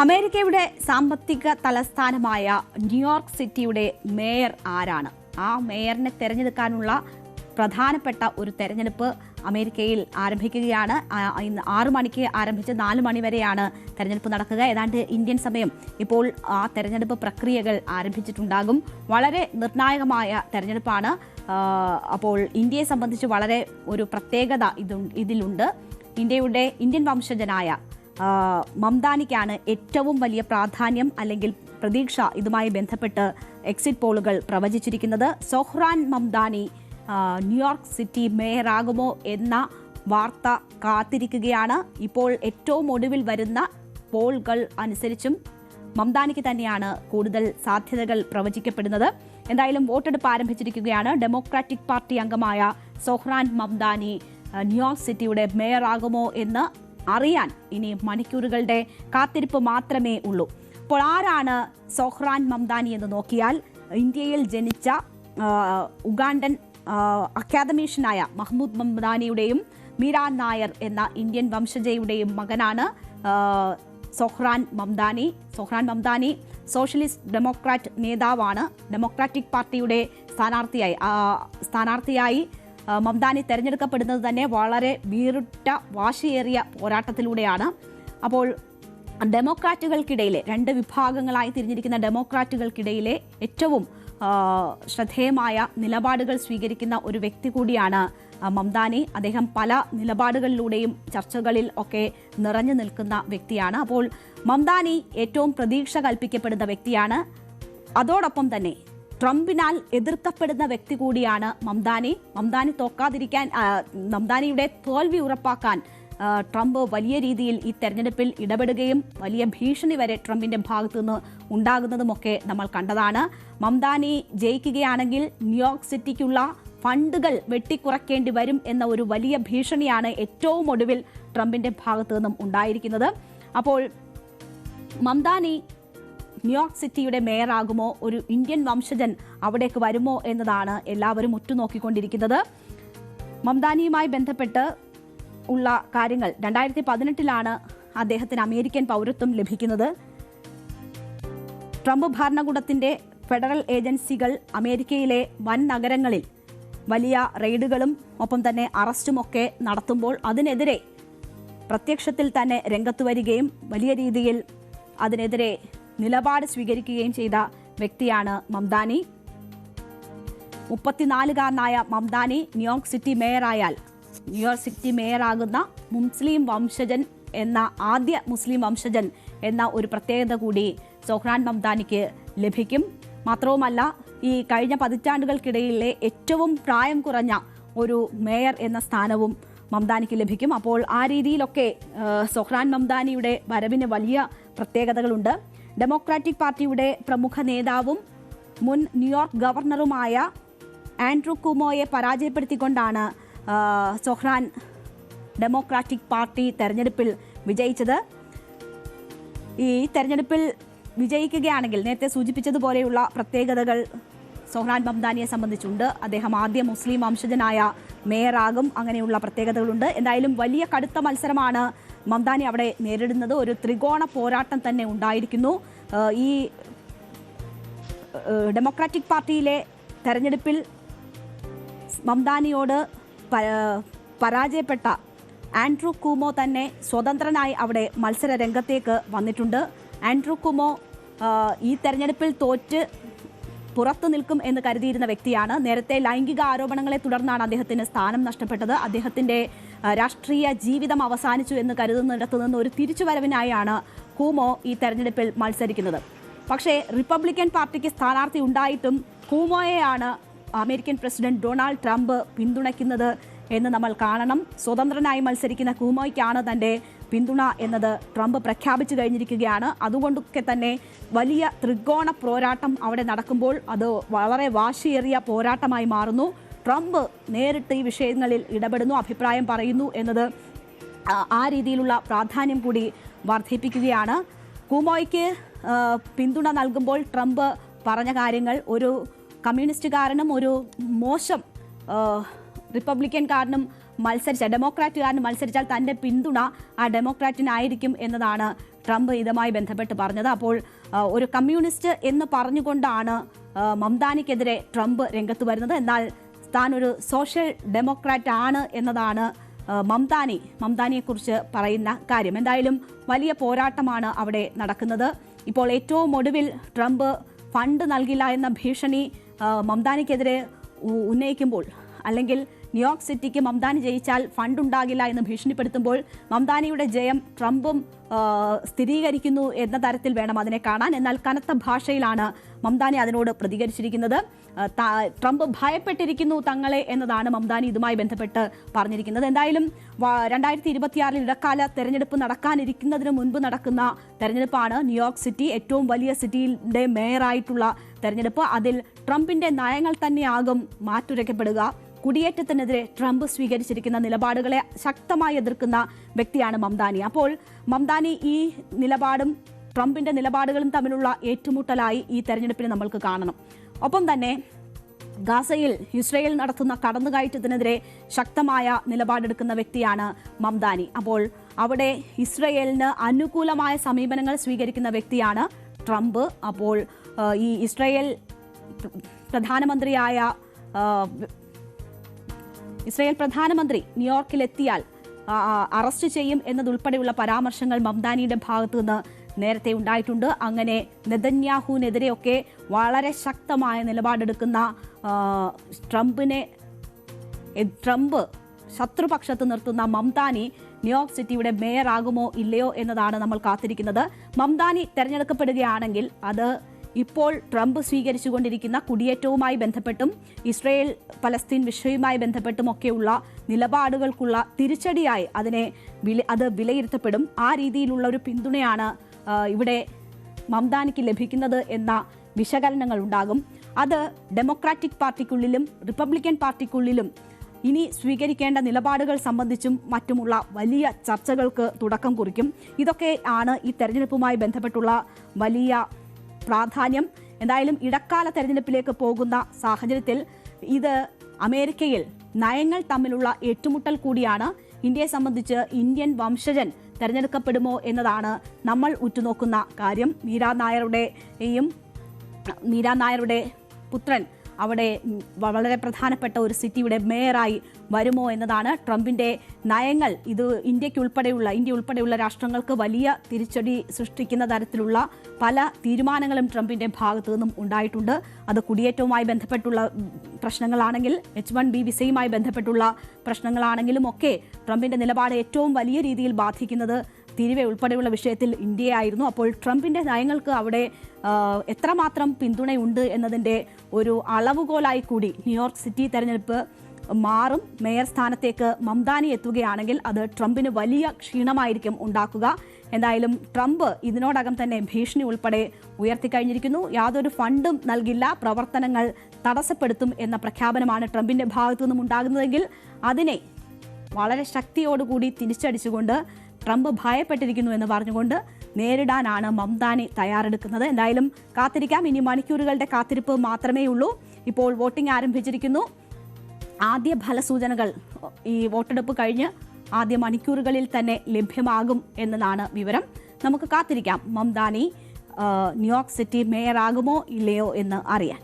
അമേരിക്കയുടെ സാമ്പത്തിക തലസ്ഥാനമായ ന്യൂയോർക്ക് സിറ്റിയുടെ മേയർ ആരാണ്? ആ മേയറിനെ തെരഞ്ഞെടുക്കാനുള്ള പ്രധാനപ്പെട്ട ഒരു തെരഞ്ഞെടുപ്പ് അമേരിക്കയിൽ ആരംഭിക്കുകയാണ്. ഇന്ന് 6 മണിക്ക് ആരംഭിച്ച് 4 മണി വരെയാണ് തെരഞ്ഞെടുപ്പ് നടക്കുക. ഏതാണ്ട് ഇന്ത്യൻ സമയം ഇപ്പോൾ ആ തെരഞ്ഞെടുപ്പ് പ്രക്രിയകൾ ആരംഭിച്ചിട്ടുണ്ടാകും. വളരെ നിർണായകമായ തെരഞ്ഞെടുപ്പാണ്. അപ്പോൾ ഇന്ത്യയെ സംബന്ധിച്ച് വളരെ ഒരു പ്രത്യേകത ഇതിലുണ്ട്. ഇന്ത്യൻ വംശജനായ മംദാനിക്കാണ് ഏറ്റവും വലിയ പ്രാധാന്യം അല്ലെങ്കിൽ പ്രതീക്ഷ ഇതുമായി ബന്ധപ്പെട്ട് എക്സിറ്റ് പോളുകൾ പ്രവചിച്ചിരിക്കുന്നത്. സൊഹ്റാൻ മംദാനി ന്യൂയോർക്ക് സിറ്റി മേയറാകുമോ എന്ന വാർത്ത കാത്തിരിക്കുകയാണ്. ഇപ്പോൾ ഏറ്റവും ഒടുവിൽ വരുന്ന പോളുകൾ അനുസരിച്ചും മംദാനിക്ക് തന്നെയാണ് കൂടുതൽ സാധ്യതകൾ പ്രവചിക്കപ്പെടുന്നത്. എന്തായാലും വോട്ടെടുപ്പ് ആരംഭിച്ചിരിക്കുകയാണ്. ഡെമോക്രാറ്റിക് പാർട്ടി അംഗമായ സൊഹ്റാൻ മംദാനി ന്യൂയോർക്ക് സിറ്റിയുടെ മേയറാകുമോ എന്ന് അറിയാൻ ഇനി മണിക്കൂറുകളുടെ കാത്തിരിപ്പ് മാത്രമേ ഉള്ളൂ. അപ്പോൾ ആരാണ് സൊഹ്റാൻ മംദാനി എന്ന് നോക്കിയാൽ, ഇന്ത്യയിൽ ജനിച്ച ഉഗാണ്ടൻ അക്കാദമീഷ്യനായ മഹ്മൂദ് മംദാനിയുടെയും മീര നായർ എന്ന ഇന്ത്യൻ വംശജയുടെയും മകനാണ് Zohran Mamdani. Zohran Mamdani socialist democrat നേതാവാണ്. ഡെമോക്രാറ്റിക് പാർട്ടിയുടെ സ്ഥാനാർത്ഥിയായി മംദാനി തെരഞ്ഞെടുക്കപ്പെടുന്നത് തന്നെ വളരെ വീറുറ്റ വാശിയേറിയ പോരാട്ടത്തിലൂടെയാണ്. അപ്പോൾ ഡെമോക്രാറ്റുകൾക്കിടയിലെ 2 വിഭാഗങ്ങളായി തിരിഞ്ഞിരിക്കുന്ന ഡെമോക്രാറ്റുകൾക്കിടയിലെ ഏറ്റവും ശ്രദ്ധേയമായ നിലപാടുകൾ സ്വീകരിക്കുന്ന ഒരു വ്യക്തി കൂടിയാണ് മംദാനി. അദ്ദേഹം പല നിലപാടുകളിലൂടെയും ചർച്ചകളിൽ ഒക്കെ നിറഞ്ഞു നിൽക്കുന്ന വ്യക്തിയാണ്. അപ്പോൾ മംദാനി ഏറ്റവും പ്രതീക്ഷ കൽപ്പിക്കപ്പെടുന്ന വ്യക്തിയാണ്. അതോടൊപ്പം തന്നെ ട്രംപിനാൽ എതിർക്കപ്പെടുന്ന വ്യക്തി കൂടിയാണ് മംദാനി. മംദാനിയുടെ തോൽവി ഉറപ്പാക്കാൻ ട്രംപ് വലിയ രീതിയിൽ ഈ തെരഞ്ഞെടുപ്പിൽ ഇടപെടുകയും വലിയ ഭീഷണി വരെ ട്രംപിന്റെ ഭാഗത്തു നിന്ന് ഉണ്ടാകുന്നതുമൊക്കെ നമ്മൾ കണ്ടതാണ്. മംദാനി ജയിക്കുകയാണെങ്കിൽ ന്യൂയോർക്ക് സിറ്റിക്കുള്ള ഫണ്ടുകൾ വെട്ടിക്കുറയ്ക്കേണ്ടി വരും എന്ന ഒരു വലിയ ഭീഷണിയാണ് ഏറ്റവും ഒടുവിൽ ട്രംപിന്റെ ഭാഗത്തു നിന്നും ഉണ്ടായിരിക്കുന്നത്. അപ്പോൾ മംദാനി ന്യൂയോർക്ക് സിറ്റിയുടെ മേയറാകുമോ, ഒരു ഇന്ത്യൻ വംശജൻ അവിടേക്ക് വരുമോ എന്നതാണ് എല്ലാവരും ഉറ്റുനോക്കിക്കൊണ്ടിരിക്കുന്നത്. മംദാനിയുമായി ബന്ധപ്പെട്ട് ഉള്ള കാര്യങ്ങൾ 2018 അദ്ദേഹത്തിന് അമേരിക്കൻ പൗരത്വം ലഭിക്കുന്നത്. ട്രംപ് ഭരണകൂടത്തിന്റെ ഫെഡറൽ ഏജൻസികൾ അമേരിക്കയിലെ വൻ നഗരങ്ങളിൽ വലിയ റെയ്ഡുകളും ഒപ്പം തന്നെ അറസ്റ്റുമൊക്കെ നടത്തുമ്പോൾ അതിനെതിരെ പ്രത്യക്ഷത്തിൽ തന്നെ രംഗത്ത് വരികയും വലിയ രീതിയിൽ അതിനെതിരെ നിലപാട് സ്വീകരിക്കുകയും ചെയ്ത വ്യക്തിയാണ് മംദാനി. 34-കാരനായ മംദാനി ന്യൂയോർക്ക് സിറ്റി മേയറാകുന്ന മുസ്ലിം വംശജൻ ആദ്യ മുസ്ലിം വംശജൻ എന്ന ഒരു പ്രത്യേകത കൂടി സൊഹ്റാൻ മംദാനിക്ക് ലഭിക്കും. മാത്രവുമല്ല, ഈ കഴിഞ്ഞ പതിറ്റാണ്ടുകൾക്കിടയിലെ ഏറ്റവും പ്രായം കുറഞ്ഞ ഒരു മേയർ എന്ന സ്ഥാനവും മംദാനിക്ക് ലഭിക്കും. അപ്പോൾ ആ രീതിയിലൊക്കെ സൊഹ്റാൻ മംദാനിയുടെ വരവിന് വലിയ പ്രത്യേകതകളുണ്ട്. ഡെമോക്രാറ്റിക് പാർട്ടിയുടെ പ്രമുഖ നേതാവും മുൻ ന്യൂയോർക്ക് ഗവർണറുമായ ആൻഡ്രൂ കുമോയെ പരാജയപ്പെടുത്തിക്കൊണ്ടാണ് സൊഹ്റാൻ ഡെമോക്രാറ്റിക് പാർട്ടി തെരഞ്ഞെടുപ്പിൽ വിജയിച്ചത്. ഈ തെരഞ്ഞെടുപ്പിൽ വിജയിക്കുകയാണെങ്കിൽ നേരത്തെ സൂചിപ്പിച്ചതുപോലെയുള്ള പ്രത്യേകതകൾ സൊഹ്റാൻ മംദാനിയെ സംബന്ധിച്ചുണ്ട്. അദ്ദേഹം ആദ്യ മുസ്ലിം വംശജനായ മേയറാകും. അങ്ങനെയുള്ള പ്രത്യേകതകളുണ്ട്. എന്തായാലും വലിയ കടുത്ത മത്സരമാണ് മംദാനി അവിടെ നേരിടുന്നത്. ഒരു ത്രികോണ പോരാട്ടം തന്നെ ഉണ്ടായിരിക്കുന്നു. ഈ ഡെമോക്രാറ്റിക് പാർട്ടിയിലെ തെരഞ്ഞെടുപ്പിൽ മംദാനിയോട് പരാജയപ്പെട്ട ആൻഡ്രൂ കുമോ തന്നെ സ്വതന്ത്രനായി അവിടെ മത്സര രംഗത്തേക്ക് വന്നിട്ടുണ്ട്. ആൻഡ്രൂ കുമോ ഈ തെരഞ്ഞെടുപ്പിൽ തോറ്റ് പുറത്തു നിൽക്കും എന്ന് കരുതിയിരുന്ന വ്യക്തിയാണ്. നേരത്തെ ലൈംഗിക ആരോപണങ്ങളെ തുടർന്നാണ് അദ്ദേഹത്തിന് സ്ഥാനം നഷ്ടപ്പെട്ടത്. അദ്ദേഹത്തിന്റെ രാഷ്ട്രീയ ജീവിതം അവസാനിച്ചു എന്ന് കരുതുന്നിടത്തു നിന്ന് ഒരു തിരിച്ചുവരവിനായാണ് കുമോ ഈ തെരഞ്ഞെടുപ്പിൽ മത്സരിക്കുന്നത്. പക്ഷേ റിപ്പബ്ലിക്കൻ പാർട്ടിക്ക് സ്ഥാനാർത്ഥി ഉണ്ടായിട്ടും കുമോയെയാണ് അമേരിക്കൻ പ്രസിഡന്റ് ഡൊണാൾഡ് ട്രംപ് പിന്തുണയ്ക്കുന്നത് എന്ന് നമ്മൾ കാണണം. സ്വതന്ത്രനായി മത്സരിക്കുന്ന കുമോയ്ക്കാണ് തന്റെ പിന്തുണ എന്നത് ട്രംപ് പ്രഖ്യാപിച്ചു കഴിഞ്ഞിരിക്കുകയാണ്. അതുകൊണ്ടൊക്കെ തന്നെ വലിയ ത്രികോണ പോരാട്ടം അവിടെ നടക്കുമ്പോൾ അത് വളരെ വാശിയേറിയ പോരാട്ടമായി മാറുന്നു. ട്രംപ് നേരിട്ട് ഈ വിഷയങ്ങളിൽ ഇടപെടുന്നു, അഭിപ്രായം പറയുന്നു എന്നത് ആ രീതിയിലുള്ള പ്രാധാന്യം കൂടി വർദ്ധിപ്പിക്കുകയാണ്. കുമോയ്ക്ക് പിന്തുണ നൽകുമ്പോൾ ട്രംപ് പറഞ്ഞ കാര്യങ്ങൾ, ഒരു കമ്മ്യൂണിസ്റ്റുകാരനും ഒരു മോശം റിപ്പബ്ലിക്കൻകാരനും ഡെമോക്രാറ്റുകാരനും മത്സരിച്ചാൽ തൻ്റെ പിന്തുണ ആ ഡെമോക്രാറ്റിനായിരിക്കും എന്നതാണ് ട്രംപ് ഇതുമായി ബന്ധപ്പെട്ട് പറഞ്ഞത്. അപ്പോൾ ഒരു കമ്മ്യൂണിസ്റ്റ് എന്ന് പറഞ്ഞുകൊണ്ടാണ് മംദാനിക്കെതിരെ ട്രംപ് രംഗത്ത് വരുന്നത്. എന്നാൽ താൻ ഒരു സോഷ്യൽ ഡെമോക്രാറ്റ് ആണ് എന്നതാണ് മംദാനിയെക്കുറിച്ച് പറയുന്ന കാര്യം. എന്തായാലും വലിയ പോരാട്ടമാണ് അവിടെ നടക്കുന്നത്. ഇപ്പോൾ ഏറ്റവും ഒടുവിൽ ട്രംപ് ഫണ്ട് നൽകില്ല എന്ന ഭീഷണി മംദാനിക്കെതിരെ ഉന്നയിക്കുമ്പോൾ, അല്ലെങ്കിൽ ന്യൂയോർക്ക് സിറ്റിക്ക് മംദാനി ജയിച്ചാൽ ഫണ്ട് ഉണ്ടാകില്ല എന്ന് ഭീഷണിപ്പെടുത്തുമ്പോൾ മംദാനിയുടെ ജയം ട്രംപും സ്ഥിരീകരിക്കുന്നു എന്ന തരത്തിൽ വേണം അതിനെ കാണാൻ. എന്നാൽ കനത്ത ഭാഷയിലാണ് മംദാനി അതിനോട് പ്രതികരിച്ചിരിക്കുന്നത്. ട്രംപ് ഭയപ്പെട്ടിരിക്കുന്നു തങ്ങളെ എന്നതാണ് മംദാനി ഇതുമായി ബന്ധപ്പെട്ട് പറഞ്ഞിരിക്കുന്നത്. എന്തായാലും 2026 ഇടക്കാല തെരഞ്ഞെടുപ്പ് നടക്കാനിരിക്കുന്നതിന് മുൻപ് നടക്കുന്ന തെരഞ്ഞെടുപ്പാണ് ന്യൂയോർക്ക് സിറ്റി, ഏറ്റവും വലിയ സിറ്റിയുടെ മേയറായിട്ടുള്ള തെരഞ്ഞെടുപ്പ്. അതിൽ ട്രംപിന്റെ നയങ്ങൾ തന്നെയാകും മാറ്റുരയ്ക്കപ്പെടുക. കുടിയേറ്റത്തിനെതിരെ ട്രംപ് സ്വീകരിച്ചിരിക്കുന്ന നിലപാടുകളെ ശക്തമായി എതിർക്കുന്ന വ്യക്തിയാണ് മംദാനി. അപ്പോൾ മംദാനി ഈ നിലപാടും ട്രംപിന്റെ നിലപാടുകളും തമ്മിലുള്ള ഏറ്റുമുട്ടലായി ഈ തെരഞ്ഞെടുപ്പിനെ നമ്മൾക്ക് കാണണം. ഒപ്പം തന്നെ ഗാസയിൽ ഇസ്രയേൽ നടത്തുന്ന കടന്നുകയറ്റത്തിനെതിരെ ശക്തമായ നിലപാടെടുക്കുന്ന വ്യക്തിയാണ് മംദാനി. അപ്പോൾ അവിടെ ഇസ്രയേലിന് അനുകൂലമായ സമീപനങ്ങൾ സ്വീകരിക്കുന്ന വ്യക്തിയാണ് ട്രംപ്. അപ്പോൾ ഈ ഇസ്രയേൽ പ്രധാനമന്ത്രി ന്യൂയോർക്കിലെത്തിയാൽ അറസ്റ്റ് ചെയ്യും എന്നതുൾപ്പെടെയുള്ള പരാമർശങ്ങൾ മംദാനിയുടെ ഭാഗത്തു നിന്ന് നേരത്തെ ഉണ്ടായിട്ടുണ്ട്. അങ്ങനെ നെതന്യാഹുവിനെതിരെയൊക്കെ വളരെ ശക്തമായ നിലപാടെടുക്കുന്ന ട്രംപ് ശത്രുപക്ഷത്ത് നിർത്തുന്ന മംദാനി ന്യൂയോർക്ക് സിറ്റിയുടെ മേയറാകുമോ ഇല്ലയോ എന്നതാണ് നമ്മൾ കാത്തിരിക്കുന്നത്. മംദാനി തെരഞ്ഞെടുക്കപ്പെടുകയാണെങ്കിൽ അത് ഇപ്പോൾ ട്രംപ് സ്വീകരിച്ചുകൊണ്ടിരിക്കുന്ന കുടിയേറ്റവുമായി ബന്ധപ്പെട്ടും ഇസ്രയേൽ പലസ്തീൻ വിഷയവുമായി ബന്ധപ്പെട്ടുമൊക്കെയുള്ള നിലപാടുകൾക്കുള്ള തിരിച്ചടിയായി അത് വിലയിരുത്തപ്പെടും. ആ രീതിയിലുള്ള ഒരു പിന്തുണയാണ് ഇവിടെ മംദാനിക്ക് ലഭിക്കുന്നത് എന്ന വിശകലനങ്ങൾ ഉണ്ടാകും. അത് ഡെമോക്രാറ്റിക് പാർട്ടിക്കുള്ളിലും റിപ്പബ്ലിക്കൻ പാർട്ടിക്കുള്ളിലും ഇനി സ്വീകരിക്കേണ്ട നിലപാടുകൾ സംബന്ധിച്ചും മറ്റുമുള്ള വലിയ ചർച്ചകൾക്ക് തുടക്കം കുറിക്കും. ഇതൊക്കെ ആണ് ഈ തെരഞ്ഞെടുപ്പുമായി ബന്ധപ്പെട്ടുള്ള വലിയ പ്രാധാന്യം. എന്തായാലും ഇടക്കാല തെരഞ്ഞെടുപ്പിലേക്ക് പോകുന്ന സാഹചര്യത്തിൽ ഇത് അമേരിക്കയിൽ നയങ്ങൾ തമ്മിലുള്ള ഏറ്റുമുട്ടൽ കൂടിയാണ്. ഇന്ത്യയെ സംബന്ധിച്ച് ഇന്ത്യൻ വംശജൻ തെരഞ്ഞെടുക്കപ്പെടുമോ എന്നതാണ് നമ്മൾ ഉറ്റുനോക്കുന്ന കാര്യം. മീരാ നായരുടെ പുത്രൻ അവിടെ വളരെ പ്രധാനപ്പെട്ട ഒരു സിറ്റിയുടെ മേയറായി വരുമോ എന്നതാണ്. ട്രംപിന്റെ നയങ്ങൾ ഇത് ഇന്ത്യ ഉൾപ്പെടെയുള്ള രാഷ്ട്രങ്ങൾക്ക് വലിയ തിരിച്ചടി സൃഷ്ടിക്കുന്ന തരത്തിലുള്ള പല തീരുമാനങ്ങളും ട്രംപിന്റെ ഭാഗത്തു നിന്നും ഉണ്ടായിട്ടുണ്ട്. അത് കുടിയേറ്റവുമായി ബന്ധപ്പെട്ടുള്ള പ്രശ്നങ്ങളാണെങ്കിൽ, H-1B വിസയുമായി ബന്ധപ്പെട്ടുള്ള പ്രശ്നങ്ങളാണെങ്കിലും ഒക്കെ ട്രംപിന്റെ നിലപാട് ഏറ്റവും വലിയ രീതിയിൽ ബാധിക്കുന്നത് തീരുവ ഉൾപ്പെടെയുള്ള വിഷയത്തിൽ ഇന്ത്യയായിരുന്നു. അപ്പോൾ ട്രംപിന്റെ നയങ്ങൾക്ക് അവിടെ എത്രമാത്രം പിന്തുണയുണ്ട് എന്നതിൻ്റെ ഒരു അളവുകോലായി കൂടി ന്യൂയോർക്ക് സിറ്റി തെരഞ്ഞെടുപ്പ് മാറും. മേയർ സ്ഥാനത്തേക്ക് മംദാനി എത്തുകയാണെങ്കിൽ അത് ട്രംപിന് വലിയ ക്ഷീണമായിരിക്കും ഉണ്ടാക്കുക. എന്തായാലും ട്രംപ് ഇതിനോടകം തന്നെ ഭീഷണി ഉൾപ്പെടെ ഉയർത്തിക്കഴിഞ്ഞിരിക്കുന്നു. യാതൊരു ഫണ്ടും നൽകില്ല, പ്രവർത്തനങ്ങൾ തടസ്സപ്പെടുത്തും എന്ന പ്രഖ്യാപനമാണ് ട്രംപിന്റെ ഭാഗത്തു നിന്നും ഉണ്ടാകുന്നതെങ്കിൽ അതിനെ വളരെ ശക്തിയോടുകൂടി തിരിച്ചടിച്ചുകൊണ്ട് ട്രംപ് ഭയപ്പെട്ടിരിക്കുന്നു എന്ന് പറഞ്ഞുകൊണ്ട് നേരിടാനാണ് മംദാനി തയ്യാറെടുക്കുന്നത്. എന്തായാലും കാത്തിരിക്കാം. ഇനി മണിക്കൂറുകളുടെ കാത്തിരിപ്പ് മാത്രമേ ഉള്ളൂ. ഇപ്പോൾ വോട്ടിംഗ് ആരംഭിച്ചിരിക്കുന്നു. ആദ്യ ഫലസൂചനകൾ ഈ വോട്ടെടുപ്പ് കഴിഞ്ഞ് ആദ്യ മണിക്കൂറുകളിൽ തന്നെ ലഭ്യമാകും എന്നതാണ് വിവരം. നമുക്ക് കാത്തിരിക്കാം മംദാനി ന്യൂയോർക്ക് സിറ്റി മേയറാകുമോ ഇല്ലയോ എന്ന് അറിയാൻ.